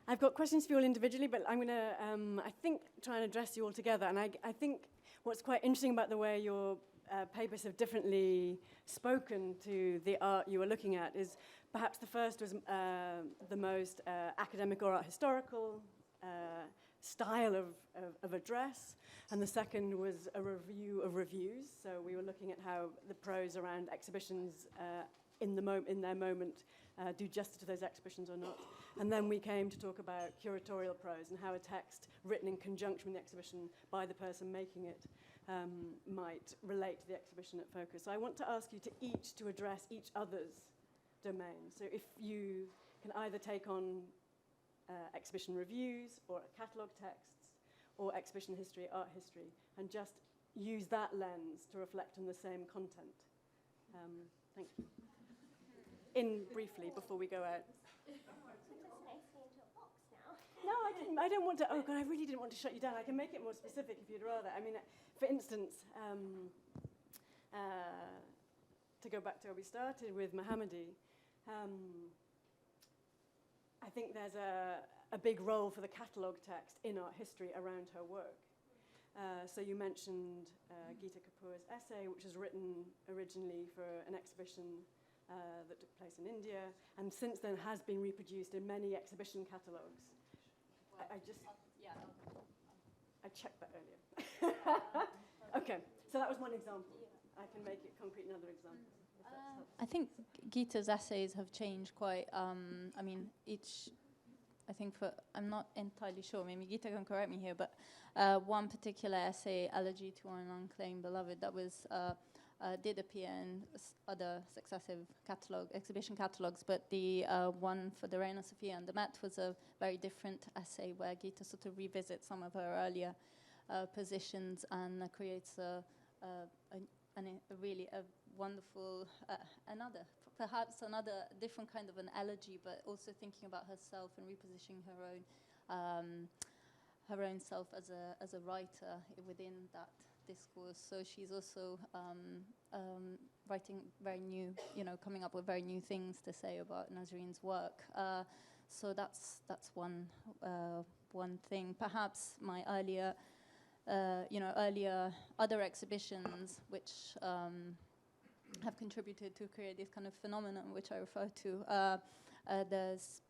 I've got questions for you all individually, but I'm going to, I think, try and address you all together. And I think what's quite interesting about the way your papers have differently spoken to the art you were looking at is perhaps the first was the most academic or art historical style of address, and the second was a review of reviews. So we were looking at how the prose around exhibitions in their moment do justice to those exhibitions or not. And then we came to talk about curatorial prose and how a text written in conjunction with the exhibition by the person making it might relate to the exhibition at focus. So I want to ask you to address each other's domain. So if you can either take on exhibition reviews or catalogue texts or exhibition history, art history, and just use that lens to reflect on the same content. Thank you. In briefly, before we go out. No, I don't want to, oh God, I really didn't want to shut you down. I can make it more specific if you'd rather. I mean, for instance, to go back to where we started with Mohammadi, I think there's a big role for the catalogue text in art history around her work. So you mentioned Geeta Kapoor's essay, which was written originally for an exhibition that took place in India, and since then has been reproduced in many exhibition catalogues. Well, I checked that earlier. Okay, so that was one example. I can make it concrete in other examples. I think Geeta's essays have changed quite, I'm not entirely sure, maybe Geeta can correct me here, but one particular essay, Elegy to an Unclaimed Beloved, that was did appear in other successive exhibition catalogues, but the one for the Reina Sofia and the Met was a very different essay where Geeta sort of revisits some of her earlier positions and creates a really wonderful, perhaps another different kind of an elegy, but also thinking about herself and repositioning her own self as a writer within that discourse. So she's also writing very new, coming up with very new things to say about Nasreen's work. So that's one thing. Perhaps my earlier other exhibitions which have contributed to create this kind of phenomenon which I refer to. There's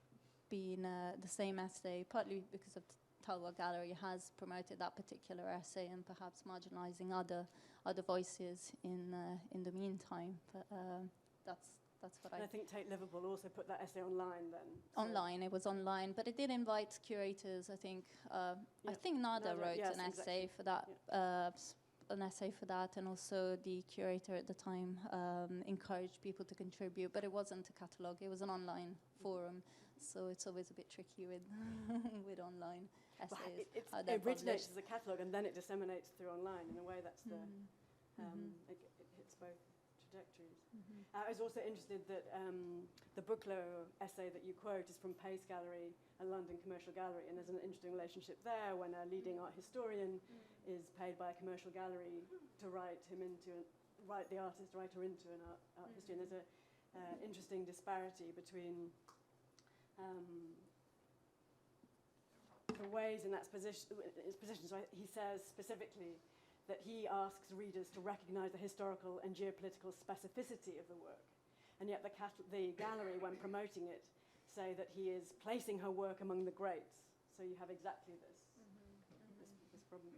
been the same essay, partly because of Talwa Gallery has promoted that particular essay and perhaps marginalizing other voices in the meantime. But that's what I think Tate Liverpool also put that essay online then. Online, it was online, but it did invite curators. I think I think Nada wrote an essay for that. An essay for that, and also the curator at the time encouraged people to contribute, but it wasn't a catalogue, it was an online forum, so it's always a bit tricky with with online essays. Well, it originates as a catalogue and then it disseminates through online. In a way, that's the it hits both trajectories. I was also interested that the Bucklow essay that you quote is from Pace Gallery, a London commercial gallery, and there's an interesting relationship there when a leading art historian is paid by a commercial gallery to write the artist writer into an art history. And there's an interesting disparity between the ways in that position. So he says specifically that he asks readers to recognize the historical and geopolitical specificity of the work. And yet the gallery, when promoting it, say that he is placing her work among the greats. So you have exactly this problem.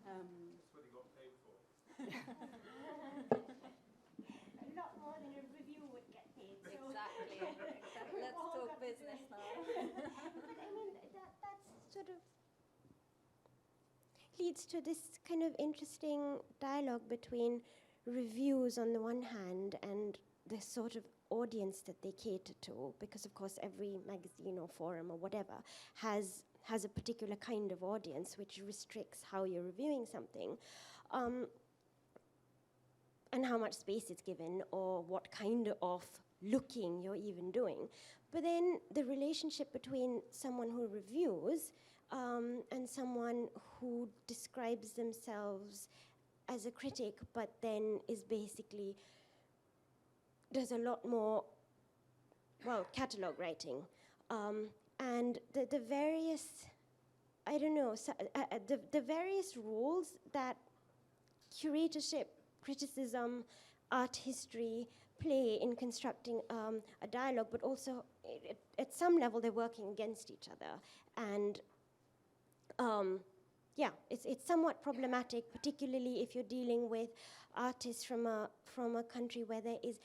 That's what he got paid for. A lot more than a review would get paid. So Exactly. Let's talk business now. But I mean, that's sort of leads to this kind of interesting dialogue between reviews on the one hand and the sort of audience that they cater to, because of course every magazine or forum or whatever has a particular kind of audience which restricts how you're reviewing something, and how much space it's given or what kind of looking you're even doing. But then the relationship between someone who reviews and someone who describes themselves as a critic but then is basically does a lot more, catalogue writing, and the various, I don't know, the various roles that curatorship, criticism, art history play in constructing a dialogue, but also at some level they're working against each other. And yeah, it's somewhat problematic, particularly if you're dealing with artists from a country where there is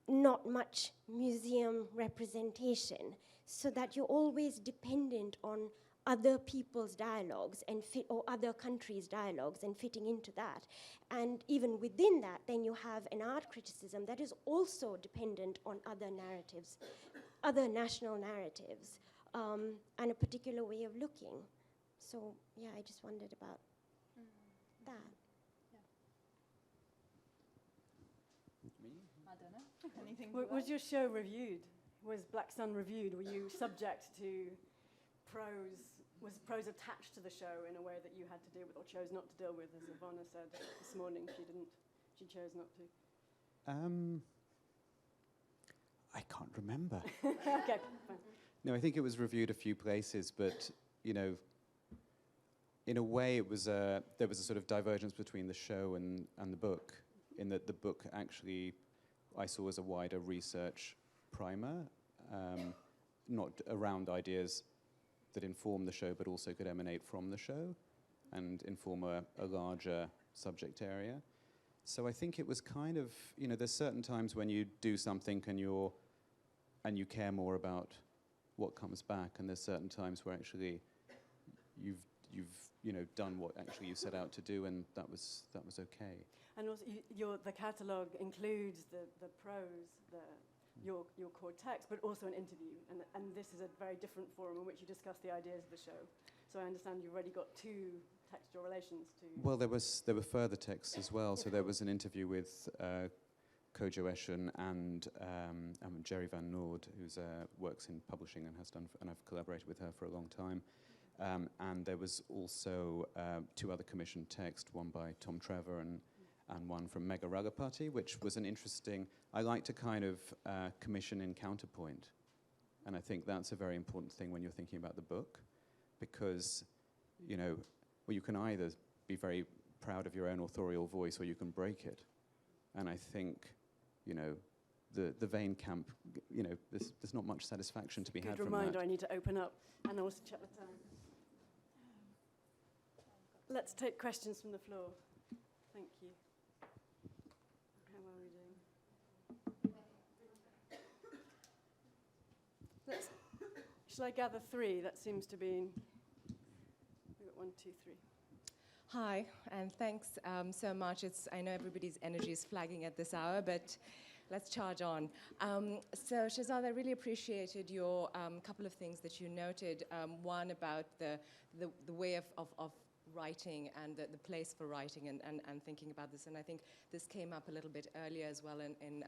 not much museum representation, so that you're always dependent on other people's dialogues and or other countries' dialogues and fitting into that. And even within that, then you have an art criticism that is also dependent on other narratives, other national narratives, and a particular way of looking. So yeah, I just wondered about that. I don't know. Anything? Was your show reviewed? Was Black Sun reviewed? Were you subject to prose? Was prose attached to the show in a way that you had to deal with or chose not to deal with? As Ivana said this morning, she chose not to. I can't remember. Okay, fine. No, I think it was reviewed a few places, but, you know, in a way it was there was a sort of divergence between the show and the book, in that the book actually I saw as a wider research primer, not around ideas that inform the show, but also could emanate from the show and inform a larger subject area. So I think it was kind of, you know, there's certain times when you do something and you care more about what comes back, and there's certain times where actually you've you know done what actually you set out to do, and that was okay. And also, the catalogue includes the prose, your core text, but also an interview. And this is a very different forum in which you discuss the ideas of the show. So I understand you've already got two textual relations to... Well, there were further texts as well. So there was an interview with Kojo Eshen and Jerry Van Noord, who's works in publishing and has done, and I've collaborated with her for a long time. And there was also two other commissioned texts, one by Tom Trevor and one from Megha Ragapati, which was an interesting... I like to kind of commission in counterpoint. And I think that's a very important thing when you're thinking about the book, because, you know, well, you can either be very proud of your own authorial voice or you can break it. And I think, you know, the Vane camp, you know, there's not much satisfaction to be had from that. Good reminder, I need to open up and also check the time. Let's take questions from the floor. Thank you. How are we doing? Shall I gather three? That seems to be... We've got 1, 2, 3. Hi, and thanks so much. I know everybody's energy is flagging at this hour, but let's charge on. So, Shahzad, I really appreciated your couple of things that you noted. One about the way of writing and the place for writing and thinking about this. And I think this came up a little bit earlier as well in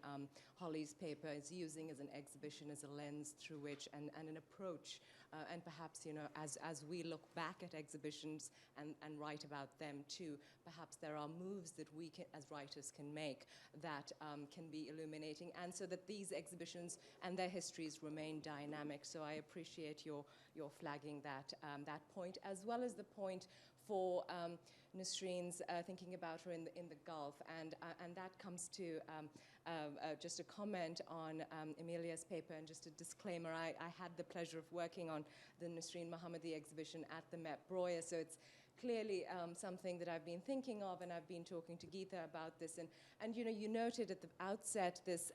Holly's paper, is using as an exhibition, as a lens through which, and an approach, and perhaps, you know, as we look back at exhibitions and write about them too, perhaps there are moves that we can, as writers can make that can be illuminating, and so that these exhibitions and their histories remain dynamic. So I appreciate your flagging that point, as well as the point for Nasreen's thinking about her in the Gulf, and that comes to just a comment on Emilia's paper, and just a disclaimer. I had the pleasure of working on the Nasreen Mohammadi exhibition at the Met Breuer, so it's clearly something that I've been thinking of, and I've been talking to Geeta about this. And you know, you noted at the outset this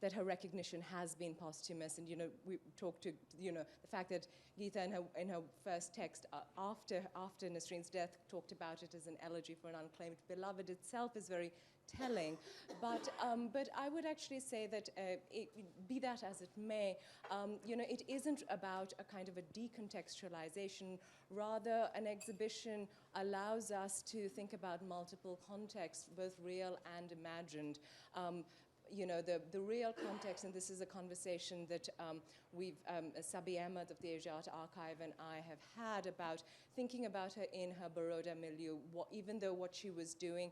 that her recognition has been posthumous, and you know, we talked to, you know, the fact that Geeta in her first text after Nasreen's death talked about it as an elegy for an unclaimed beloved itself is very telling. But I would actually say that be that as it may, you know, it isn't about a kind of a decontextualization. Rather, an exhibition allows us to think about multiple contexts, both real and imagined. You know, the real context, and this is a conversation that Sabi Ahmed of the Asia Art Archive and I have had about thinking about her in her Baroda milieu, even though what she was doing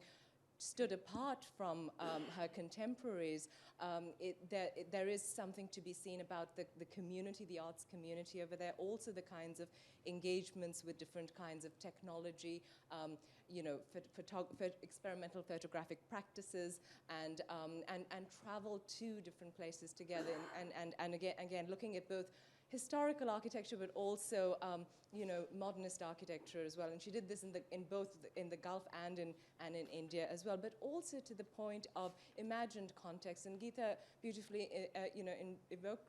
stood apart from her contemporaries, there is something to be seen about the community, the arts community over there, also the kinds of engagements with different kinds of technology, you know, experimental photographic practices, and travel to different places together, and again looking at both historical architecture, but also, you know, modernist architecture as well. And she did this in both the Gulf and in India as well, but also to the point of imagined context. And Geeta beautifully, you know,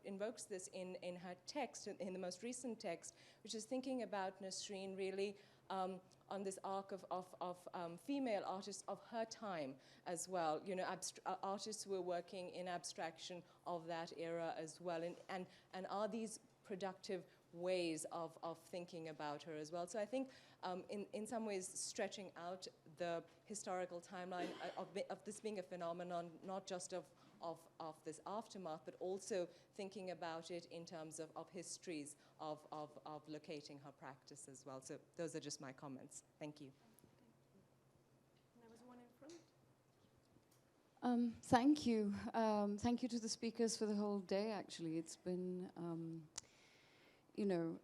invokes this in her text, in the most recent text, which is thinking about Nasreen really on this arc of female artists of her time as well. You know, artists who were working in abstraction of that era as well, and are these productive ways of thinking about her as well. So I think in some ways stretching out the historical timeline of this being a phenomenon, not just of this aftermath, but also thinking about it in terms of histories of locating her practice as well. So those are just my comments. Thank you. And there was one in front. Thank you. Thank you to the speakers for the whole day, actually. It's been, you know,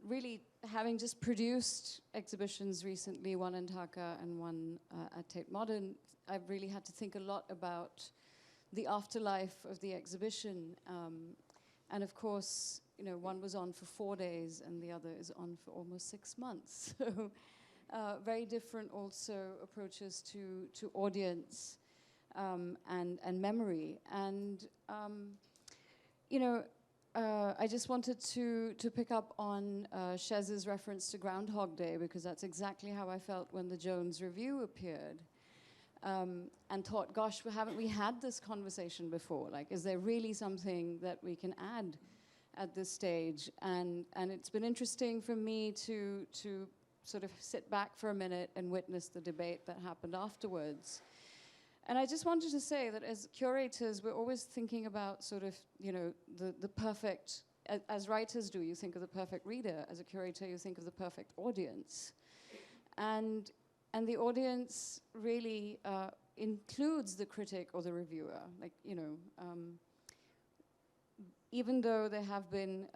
really having just produced exhibitions recently, one in Dhaka and one at Tate Modern, I've really had to think a lot about the afterlife of the exhibition. And of course, you know, one was on for 4 days and the other is on for almost 6 months. So very different also approaches to audience and memory. And, you know, I just wanted to pick up on Shez's reference to Groundhog Day, because that's exactly how I felt when the Jones Review appeared. And thought, gosh, haven't we had this conversation before? Like, is there really something that we can add at this stage? And it's been interesting for me to sort of sit back for a minute and witness the debate that happened afterwards. And I just wanted to say that as curators, we're always thinking about sort of, you know, the perfect, as writers do, you think of the perfect reader. As a curator, you think of the perfect audience. And the audience really includes the critic or the reviewer. Like, you know, even though there have been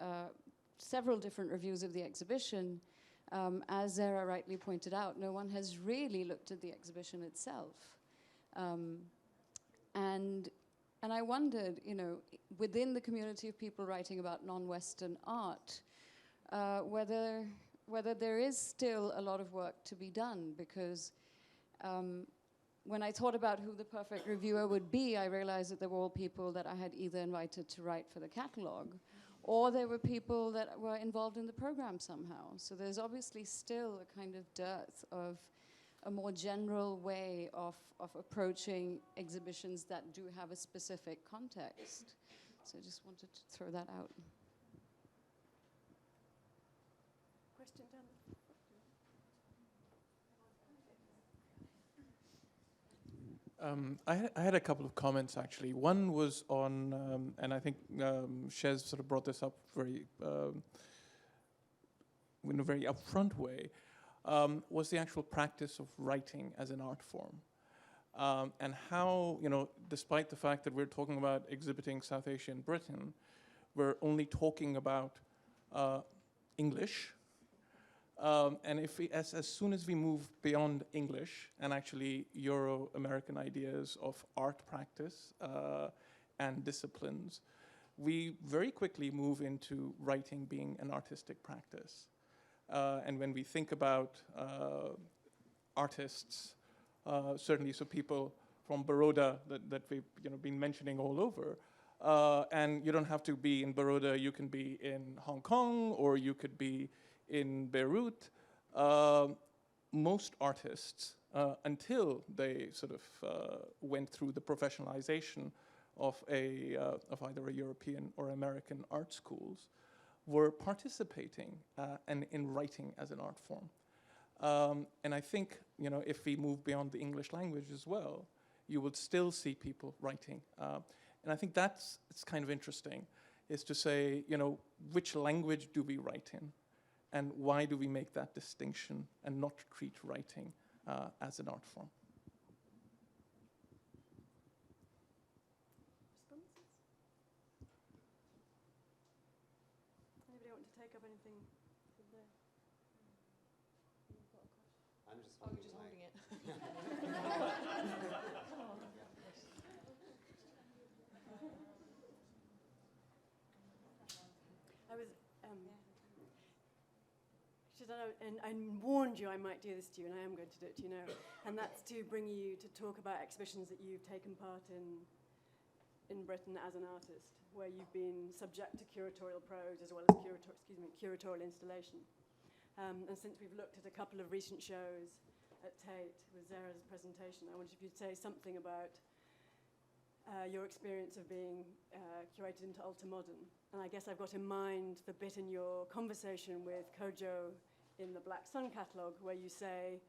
several different reviews of the exhibition, as Zara rightly pointed out, no one has really looked at the exhibition itself. And I wondered, you know, within the community of people writing about non-Western art, whether there is still a lot of work to be done, because when I thought about who the perfect reviewer would be, I realized that there were all people that I had either invited to write for the catalog, or there were people that were involved in the program somehow. So there's obviously still a kind of dearth of a more general way of approaching exhibitions that do have a specific context. So I just wanted to throw that out. Question down I had a couple of comments, actually. One was on, and I think Shez sort of brought this up very, in a very upfront way, was the actual practice of writing as an art form. And how, you know, despite the fact that we're talking about exhibiting South Asia in Britain, we're only talking about English. And if we, as soon as we move beyond English and actually Euro-American ideas of art practice and disciplines, we very quickly move into writing being an artistic practice. And when we think about artists, certainly so people from Baroda that we've been mentioning all over, and you don't have to be in Baroda, you can be in Hong Kong or you could be in Beirut. Most artists, until they sort of went through the professionalization of either a European or American art schools, were participating in writing as an art form. And I think, you know, if we move beyond the English language as well, you would still see people writing. And I think it's kind of interesting, is to say, you know, which language do we write in? And why do we make that distinction and not treat writing as an art form? take up anything from there? I'm just Oh, you're just holding it. I was, and I warned you I might do this to you, and I am going to do it to you now. And that's to bring you to talk about exhibitions that you've taken part in Britain as an artist, where you've been subject to curatorial prose as well as curatorial installation. And since we've looked at a couple of recent shows at Tate with Zara's presentation, I wondered if you'd say something about your experience of being curated into ultra-modern. And I guess I've got in mind the bit in your conversation with Kojo in the Black Sun catalogue where you say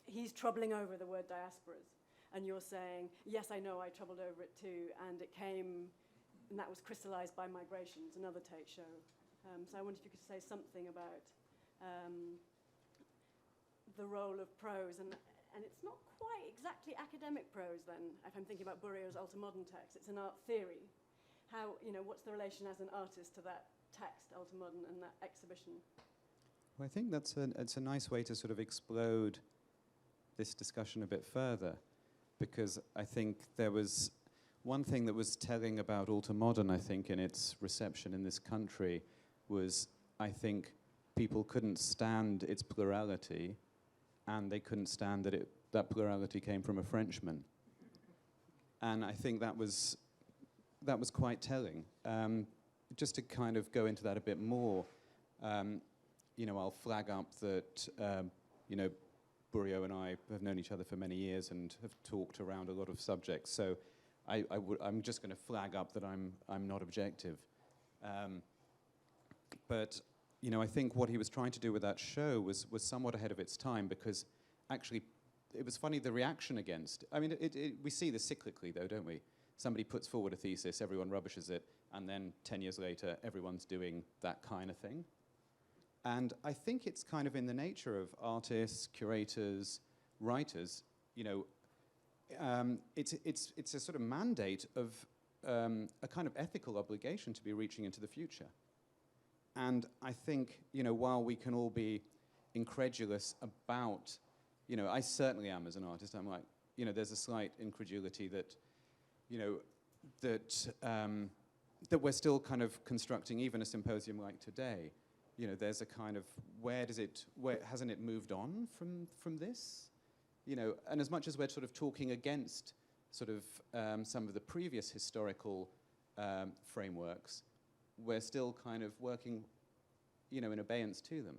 he's troubling over the word diasporas. And you're saying, yes, I know, I troubled over it too, and it came, and that was crystallized by Migrations, another Tate show. So I wondered if you could say something about the role of prose, and it's not quite exactly academic prose then, if I'm thinking about Burrio's ultra-modern text. It's an art theory. How, what's the relation as an artist to that text, ultra-modern, and that exhibition? Well, I think it's a nice way to sort of explode this discussion a bit further, because I think there was one thing that was telling about ultra-modern, I think, in its reception in this country was, I think, people couldn't stand its plurality, and they couldn't stand that plurality came from a Frenchman. And I think that was quite telling. Just to kind of go into that a bit more, I'll flag up that, Burio and I have known each other for many years and have talked around a lot of subjects. So I'm just going to flag up that I'm not objective. But I think what he was trying to do with that show was somewhat ahead of its time, because actually it was funny, the reaction against, we see this cyclically though, don't we? Somebody puts forward a thesis, everyone rubbishes it, and then 10 years later, everyone's doing that kind of thing. And I think it's kind of in the nature of artists, curators, writers, it's a sort of mandate of a kind of ethical obligation to be reaching into the future. And I think, while we can all be incredulous about, I certainly am as an artist, I'm like, there's a slight incredulity that, that we're still kind of constructing even a symposium like today. There's a kind of, where hasn't it moved on from this? And as much as we're sort of talking against sort of some of the previous historical frameworks, we're still kind of working, in abeyance to them.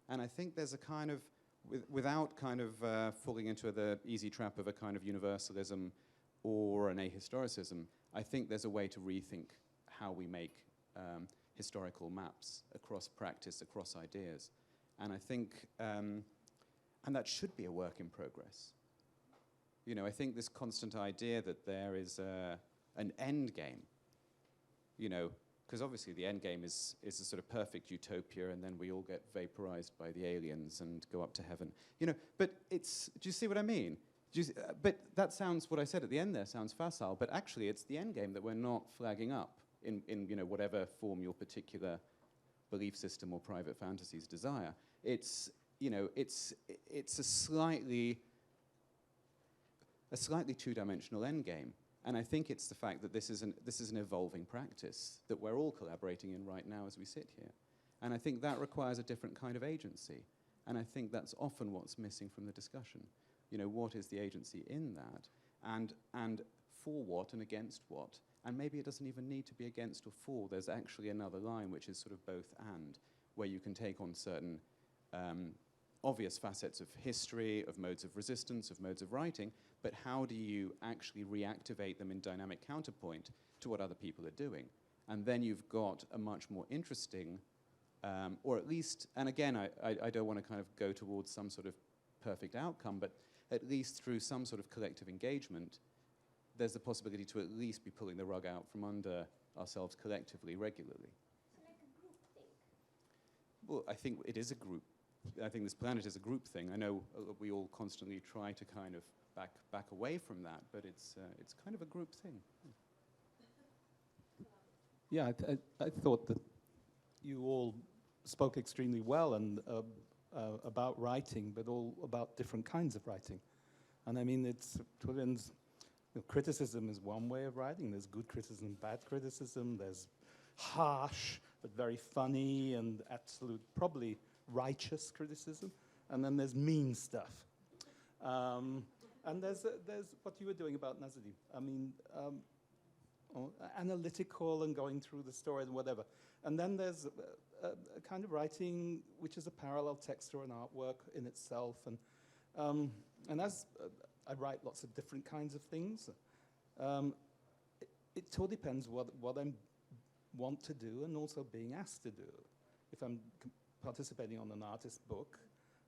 And I think there's a kind of, without kind of falling into the easy trap of a kind of universalism or an ahistoricism, I think there's a way to rethink how we make historical maps across practice, across ideas. And I think, and that should be a work in progress. I think this constant idea that there is an end game, because obviously the end game is a sort of perfect utopia, and then we all get vaporized by the aliens and go up to heaven. But do you see what I mean? But that sounds, what I said at the end there sounds facile, but actually it's the end game that we're not flagging up in whatever form your particular belief system or private fantasies desire. It's a slightly two-dimensional end game. And I think it's the fact that this is an evolving practice that we're all collaborating in right now as we sit here. And I think that requires a different kind of agency. And I think that's often what's missing from the discussion. What is the agency in that? And for what and against what? And maybe it doesn't even need to be against or for. There's actually another line which is sort of both and, where you can take on certain obvious facets of history, of modes of resistance, of modes of writing, but how do you actually reactivate them in dynamic counterpoint to what other people are doing? And then you've got a much more interesting, or at least, and again, I don't want to kind of go towards some sort of perfect outcome, but at least through some sort of collective engagement, there's the possibility to at least be pulling the rug out from under ourselves collectively, regularly. So like a group thing? Well, I think it is a group. I think this planet is a group thing. I know we all constantly try to kind of back away from that, but it's kind of a group thing. Yeah, I thought that you all spoke extremely well and about writing, but all about different kinds of writing. And I mean, criticism is one way of writing. There's good criticism, bad criticism. There's harsh, but very funny and absolute, probably righteous criticism. And then there's mean stuff. And there's what you were doing about Nazarene. I mean, analytical and going through the story and whatever. And then there's a kind of writing which is a parallel text or an artwork in itself. And as I write lots of different kinds of things, it all depends what I want to do and also being asked to do. If I'm participating on an artist book,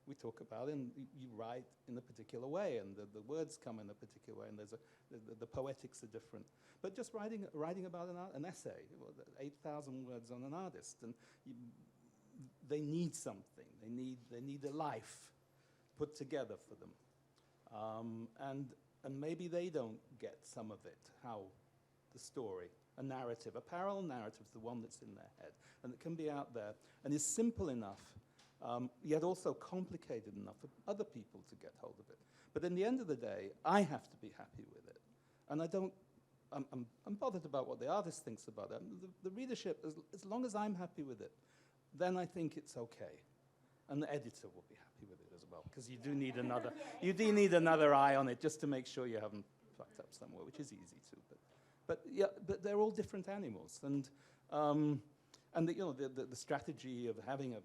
we talk about it, and you write in a particular way, and the words come in a particular way, and the poetics are different. But just writing about an essay, 8,000 words on an artist, and they need something. They need a life put together for them, and maybe they don't get some of it. How the story, a narrative, a parallel narrative, is the one that's in their head, and it can be out there, and is simple enough. Yet also complicated enough for other people to get hold of it. But in the end of the day, I have to be happy with it. And I'm bothered about what the artist thinks about it. The readership, as long as I'm happy with it, then I think it's okay. And the editor will be happy with it as well, because you do need another eye on it just to make sure you haven't fucked up somewhere, which is easy too. But they're all different animals. And the strategy of having a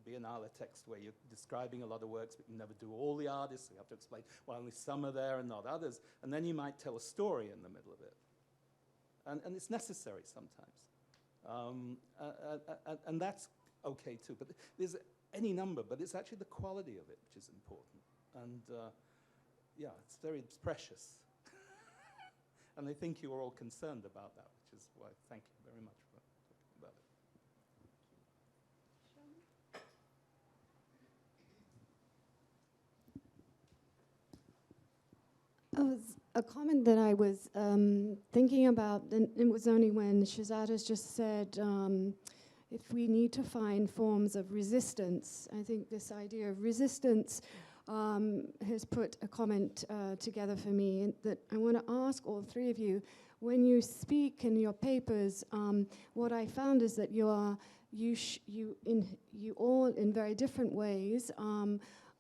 Biennale text where you're describing a lot of works, but you never do all the artists, so you have to explain why only some are there and not others, and then you might tell a story in the middle of it. And it's necessary sometimes. And that's okay too. But there's any number, but it's actually the quality of it which is important. And it's precious. And I think you are all concerned about that, which is why thank you very much for talking about it. A comment that I was thinking about, and it was only when Shahzada's just said, if we need to find forms of resistance, I think this idea of resistance has put a comment together for me that I want to ask all three of you. When you speak in your papers, what I found is that you all in very different ways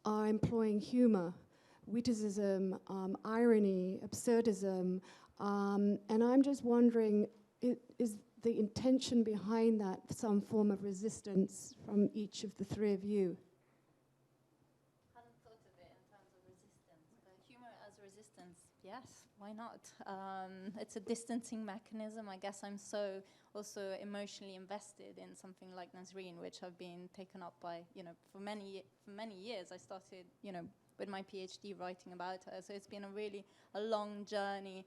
are employing humor, witticism, irony, absurdism, and I'm just wondering, is the intention behind that some form of resistance from each of the three of you? I hadn't thought of it in terms of resistance, but humor as resistance, yes, why not? It's a distancing mechanism. I guess I'm so also emotionally invested in something like Nazreen, which I've been taken up by, for many years. I started, with my PhD writing about her. So it's been a long journey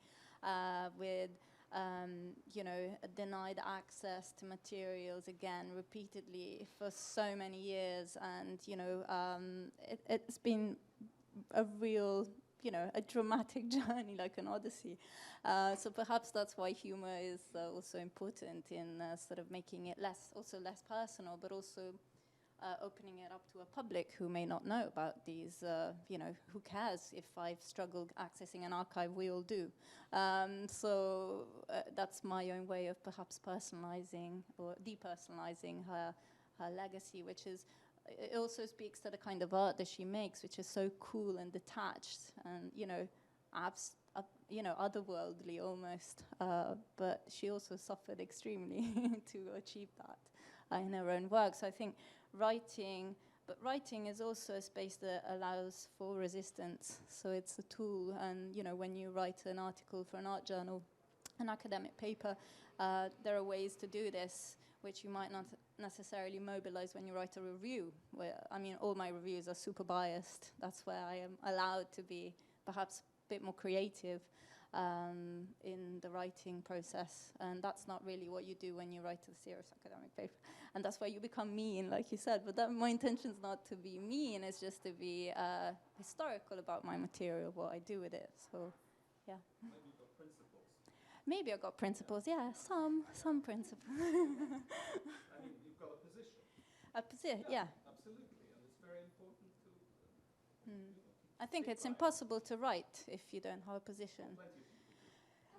with, denied access to materials again repeatedly for so many years. And, it's been a real, a dramatic journey, like an odyssey. So perhaps that's why humor is also important in sort of making it less personal, but also opening it up to a public who may not know about these, who cares if I've struggled accessing an archive? We all do. So that's my own way of perhaps personalizing or depersonalizing her legacy, which is, it also speaks to the kind of art that she makes, which is so cool and detached and, otherworldly almost. But she also suffered extremely to achieve that in her own work. So I think writing is also a space that allows for resistance. So it's a tool, and when you write an article for an art journal, an academic paper, there are ways to do this, which you might not necessarily mobilize when you write a review. All my reviews are super biased. That's where I am allowed to be perhaps a bit more creative in the writing process, and that's not really what you do when you write a serious academic paper, and that's why you become mean, like you said. But my intention is not to be mean; it's just to be historical about my material, what I do with it. So, yeah. Maybe you've got principles. Maybe I've got principles. Yeah, some principles. I mean, you've got a position. A position, yeah. Absolutely, and it's very important to. I think it's impossible to write if you don't have a position.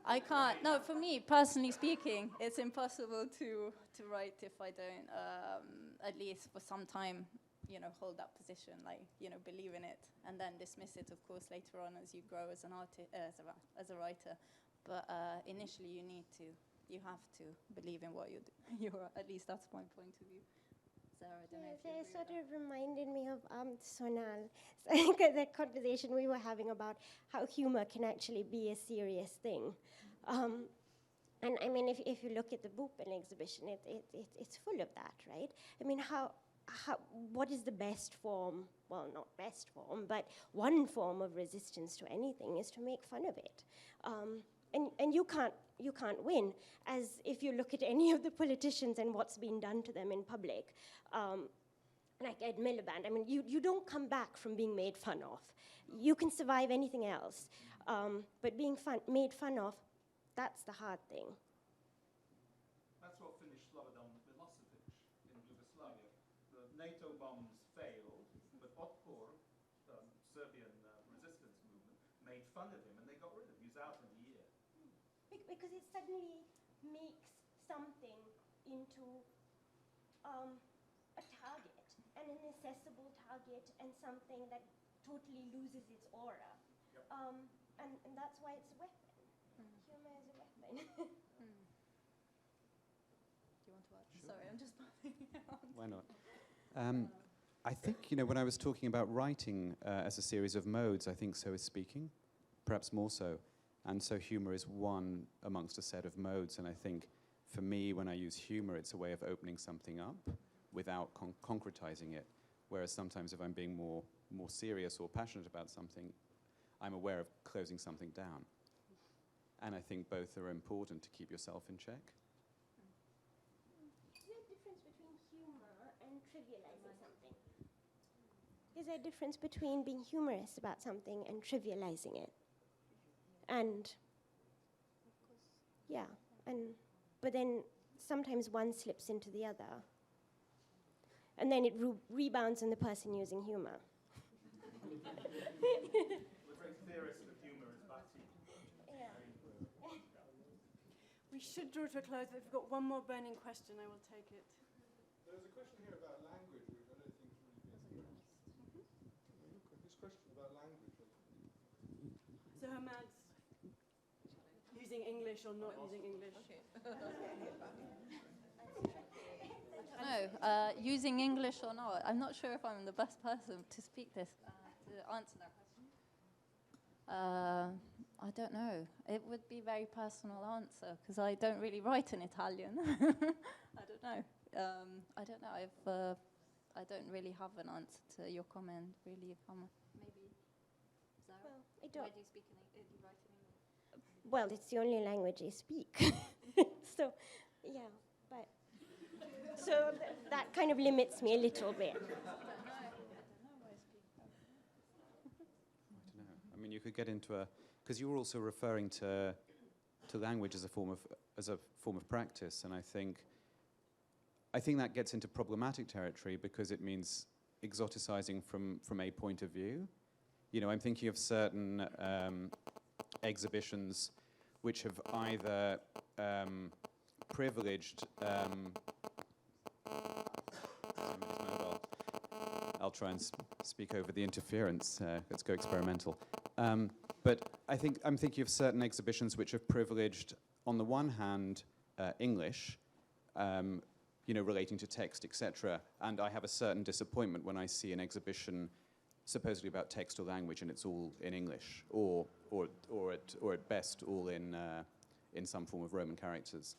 I can't. No, for me, personally speaking, it's impossible to write if I don't, at least for some time, hold that position, like, believe in it, and then dismiss it, of course, later on as you grow as an artist, as a writer. But initially, you have to believe in what you're doing. At least that's my point of view. Sarah, I don't know if you agree They with sort that. of reminded me of Sonal, that conversation we were having about how humor can actually be a serious thing. And I mean, if you look at the Bupen exhibition, it's full of that, right? I mean, what is the best form? Well, not best form, but one form of resistance to anything is to make fun of it. And you can't win, as if you look at any of the politicians and what's been done to them in public, like Ed Miliband. I mean, you don't come back from being made fun of. You can survive anything else, but being made fun of, that's the hard thing. That's what finished Slobodan Milosevic in Yugoslavia. The NATO bombs failed, but Otpor, the Serbian resistance movement, made fun of him, and they got rid of him. He was out in a year. Because it suddenly makes something into a target, an inaccessible target, and something that totally loses its aura. Yep. And that's why it's a weapon. Humor is a weapon. Do you want to add? Sure. Sorry, I'm just Why not? I think, when I was talking about writing as a series of modes, I think so is speaking, perhaps more so. And so humor is one amongst a set of modes. And I think, for me, when I use humor, it's a way of opening something up without concretizing it. Whereas sometimes if I'm being more serious or passionate about something, I'm aware of closing something down. And I think both are important to keep yourself in check. Is there a difference between humor and trivializing something? Is there a difference between being humorous about something and trivializing it? And yeah, but then sometimes one slips into the other, and then it rebounds on the person using humor. The great theorist of humor is Tate. Yeah. We should draw to a close, but if we've got one more burning question, I will take it. There's a question here about language, which I don't think has really been addressed. This question about language. So Hamad's using English or not using English? No, using English or not, I'm not sure if I'm the best person to speak this, to answer that question. I don't know. It would be a very personal answer, because I don't really write in Italian. I don't know. I don't know if I don't really have an answer to your comment, really. Maybe, Zara? Well, I don't. Where do you speak do you write in English? Well, it's the only language I speak. So, yeah, but so that kind of limits me a little bit. I don't know where I speak. I don't know. I mean, you could get into because you were also referring to language as a form of practice, and I think that gets into problematic territory because it means exoticizing from a point of view. I'm thinking of certain exhibitions which have either privileged. I'll try and speak over the interference. Let's go experimental. But I'm thinking of certain exhibitions which have privileged, on the one hand, English, relating to text, etc. And I have a certain disappointment when I see an exhibition supposedly about text or language and it's all in English, or at best all in some form of Roman characters.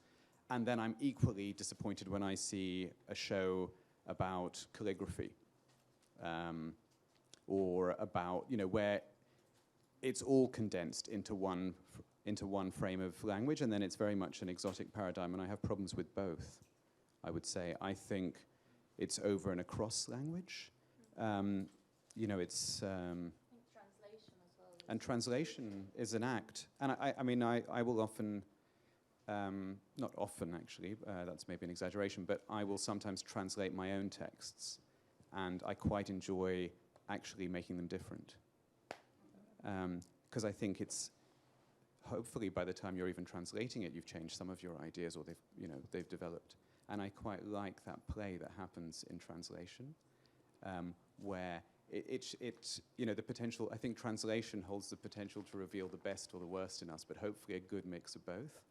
And then I'm equally disappointed when I see a show about calligraphy, or about where it's all condensed into one frame of language, and then it's very much an exotic paradigm. And I have problems with both. I would say I think it's over and across language. It's Translation as well. and translation is an act. And I will often not often actually, that's maybe an exaggeration, but I will sometimes translate my own texts, and I quite enjoy actually making them different. Because I think it's, hopefully by the time you're even translating it, you've changed some of your ideas, or they've developed. And I quite like that play that happens in translation, where the potential, I think translation holds the potential to reveal the best or the worst in us, but hopefully a good mix of both.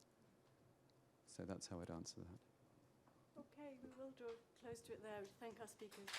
So that's how I'd answer that. Okay, we will draw close to it there. Thank our speakers.